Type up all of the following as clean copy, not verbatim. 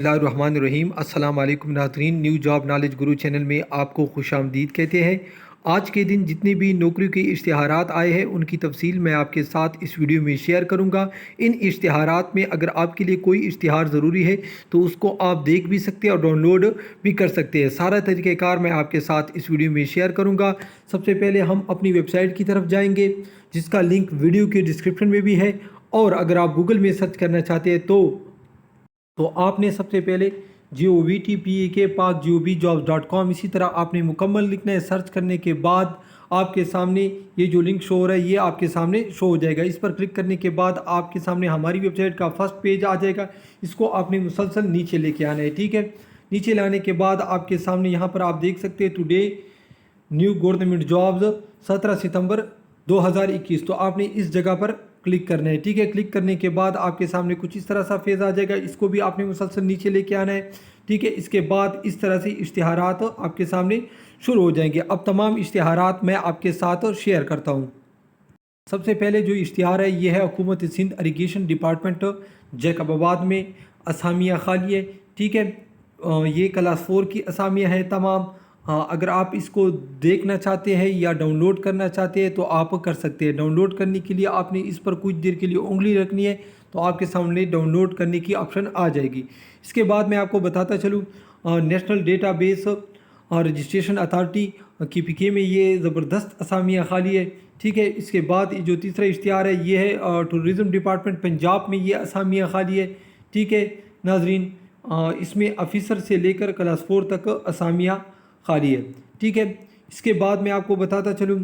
بسم اللہ الرحمن الرحیم۔ السلام علیکم ناظرین، نیو جاب نالج گرو چینل میں آپ کو خوش آمدید کہتے ہیں۔ آج کے دن جتنے بھی نوکریوں کے اشتہارات آئے ہیں ان کی تفصیل میں آپ کے ساتھ اس ویڈیو میں شیئر کروں گا۔ ان اشتہارات میں اگر آپ کے لیے کوئی اشتہار ضروری ہے تو اس کو آپ دیکھ بھی سکتے ہیں اور ڈاؤن لوڈ بھی کر سکتے ہیں۔ سارا طریقہ کار میں آپ کے ساتھ اس ویڈیو میں شیئر کروں گا۔ سب سے پہلے ہم اپنی ویب سائٹ کی طرف جائیں گے جس کا لنک ویڈیو کے ڈسکرپشن میں بھی ہے، اور اگر آپ گوگل میں سرچ کرنا چاہتے ہیں تو آپ نے سب سے پہلے govtpak.jobs.com اسی طرح آپ نے مکمل لکھنا ہے۔ سرچ کرنے کے بعد آپ کے سامنے یہ جو لنک شو ہو رہا ہے یہ آپ کے سامنے شو ہو جائے گا۔ اس پر کلک کرنے کے بعد آپ کے سامنے ہماری ویب سائٹ کا فرسٹ پیج آ جائے گا۔ اس کو آپ نے مسلسل نیچے لے کے آنا ہے، ٹھیک ہے۔ نیچے لانے کے بعد آپ کے سامنے یہاں پر آپ دیکھ سکتے ہیں ٹوڈے نیو گورنمنٹ جابز 17 ستمبر 2021، تو آپ نے اس جگہ پر کلک کرنا ہے، ٹھیک ہے۔ کلک کرنے کے بعد آپ کے سامنے کچھ اس طرح سا فیز آ جائے گا۔ اس کو بھی آپ نے مسلسل نیچے لے کے آنا ہے، ٹھیک ہے۔ اس کے بعد اس طرح سے اشتہارات آپ کے سامنے شروع ہو جائیں گے۔ اب تمام اشتہارات میں آپ کے ساتھ شیئر کرتا ہوں۔ سب سے پہلے جو اشتہار ہے یہ ہے حکومت سندھ اریگیشن ڈپارٹمنٹ جیکب آباد میں، اسامیہ خالی ہے، ٹھیک ہے۔ یہ کلاس 4 کی اسامیہ ہے تمام۔ اگر آپ اس کو دیکھنا چاہتے ہیں یا ڈاؤن لوڈ کرنا چاہتے ہیں تو آپ کر سکتے ہیں۔ ڈاؤن لوڈ کرنے کے لیے آپ نے اس پر کچھ دیر کے لیے انگلی رکھنی ہے تو آپ کے سامنے ڈاؤن لوڈ کرنے کی آپشن آ جائے گی۔ اس کے بعد میں آپ کو بتاتا چلوں national data base registration authority کی پی کے میں یہ زبردست اسامیہ خالی ہے، ٹھیک ہے۔ اس کے بعد جو تیسرا اشتہار ہے یہ ہے ٹورزم ڈپارٹمنٹ پنجاب میں، یہ اسامیہ خالی ہے، ٹھیک ہے ناظرین۔ اس میں آفیسر سے لے کر کلاس 4 تک اسامیہ خالی ہے، ٹھیک ہے۔ اس کے بعد میں آپ کو بتاتا چلوں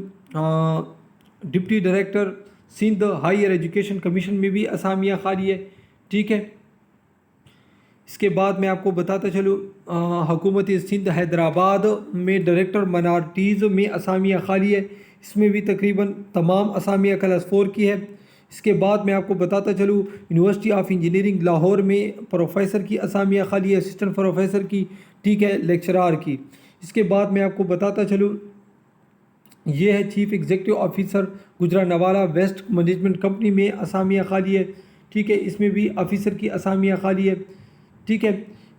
deputy director Sindh higher education commission میں بھی اسامیہ خالی ہے، ٹھیک ہے۔ اس کے بعد میں آپ کو بتاتا چلوں حکومت سندھ حیدرآباد میں ڈائریکٹر منارٹیز میں اسامیہ خالی ہے۔ اس میں بھی تقریباً تمام اسامیہ کلاس 4 کی ہے۔ اس کے بعد میں آپ کو بتاتا چلوں یونیورسٹی آف انجینئرنگ لاہور میں پروفیسر کی اسامیہ خالی ہے، اسسٹنٹ پروفیسر کی، ٹھیک ہے، لیکچرار کی۔ اس کے بعد میں آپ کو بتاتا چلوں یہ ہے chief executive officer Gujranwala waste management company میں اسامیہ خالی ہے، ٹھیک ہے۔ اس میں بھی آفیسر کی اسامیہ خالی ہے، ٹھیک ہے۔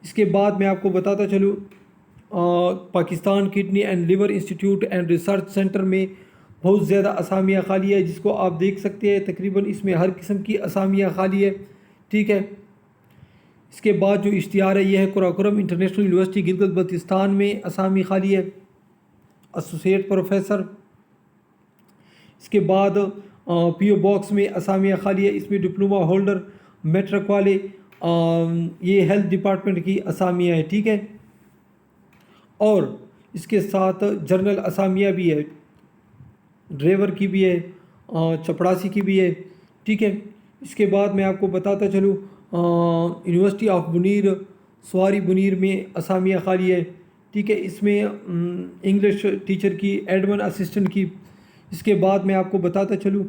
اس کے بعد میں آپ کو بتاتا چلوں Pakistan kidney and liver institute and research centre میں بہت زیادہ اسامیہ خالی ہے، جس کو آپ دیکھ سکتے ہیں۔ تقریباً اس میں ہر قسم کی اسامیہ خالی ہے، ٹھیک ہے۔ اس کے بعد جو اشتہار ہے یہ ہے قراقرم انٹرنیشنل یونیورسٹی گلگت بلتستان میں اسامی خالی ہے، ایسوسیٹ پروفیسر۔ اس کے بعد پی او باکس میں اسامیہ خالی ہے، اس میں ڈپلومہ ہولڈر میٹرک والے، یہ ہیلتھ ڈپارٹمنٹ کی اسامیہ ہے، ٹھیک ہے۔ اور اس کے ساتھ جرنل اسامیہ بھی ہے، ڈرائیور کی بھی ہے، چپڑاسی کی بھی ہے، ٹھیک ہے۔ اس کے بعد میں آپ کو بتاتا چلوں یونیورسٹی آف بنیر سواری بنیر میں اسامیہ خالی ہے، ٹھیک ہے۔ اس میں انگلش ٹیچر کی، ایڈمن اسسٹنٹ کی۔ اس کے بعد میں آپ کو بتاتا چلوں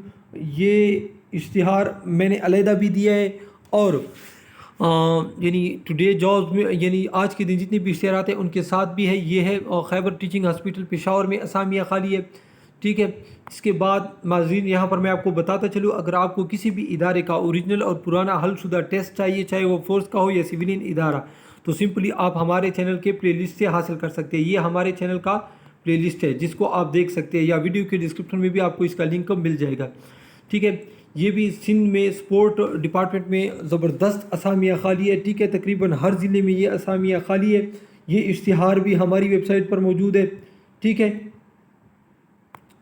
یہ اشتہار میں نے علیحدہ بھی دیا ہے، اور یعنی ٹوڈے جابز میں یعنی آج کے دن جتنی بھی اشتہارات ہیں ان کے ساتھ بھی ہے۔ یہ ہے خیبر ٹیچنگ ہاسپٹل پشاور میں اسامیہ خالی ہے، ٹھیک ہے۔ اس کے بعد ناظرین یہاں پر میں آپ کو بتاتا چلوں اگر آپ کو کسی بھی ادارے کا اوریجنل اور پرانا حل شدہ ٹیسٹ چاہیے، چاہے وہ فورس کا ہو یا سویلین ادارہ، تو سمپلی آپ ہمارے چینل کے پلے لسٹ سے حاصل کر سکتے ہیں۔ یہ ہمارے چینل کا پلے لسٹ ہے جس کو آپ دیکھ سکتے ہیں، یا ویڈیو کے ڈسکرپشن میں بھی آپ کو اس کا لنک مل جائے گا، ٹھیک ہے۔ یہ بھی سندھ میں سپورٹ ڈپارٹمنٹ میں زبردست اسامیہ خالی ہے، ٹھیک ہے۔ تقریباً ہر ضلع میں یہ اسامیہ خالی ہے۔ یہ اشتہار بھی ہماری ویب سائٹ پر موجود ہے، ٹھیک ہے۔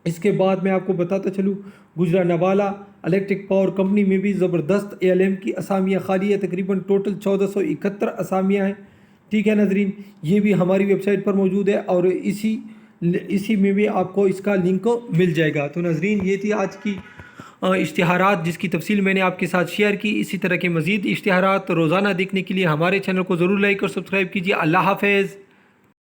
اس کے بعد میں آپ کو بتاتا چلوں گجرانوالہ الیکٹرک پاور کمپنی میں بھی زبردست ALM کی اسامیہ خالی ہے، تقریباً ٹوٹل 1471 اسامیہ ہیں، ٹھیک ہے ناظرین۔ یہ بھی ہماری ویب سائٹ پر موجود ہے، اور اسی میں بھی آپ کو اس کا لنک مل جائے گا۔ تو ناظرین یہ تھی آج کی اشتہارات جس کی تفصیل میں نے آپ کے ساتھ شیئر کی۔ اسی طرح کے مزید اشتہارات روزانہ دیکھنے کے لیے ہمارے چینل کو ضرور لائک اور سبسکرائب کیجیے۔ اللہ حافظ۔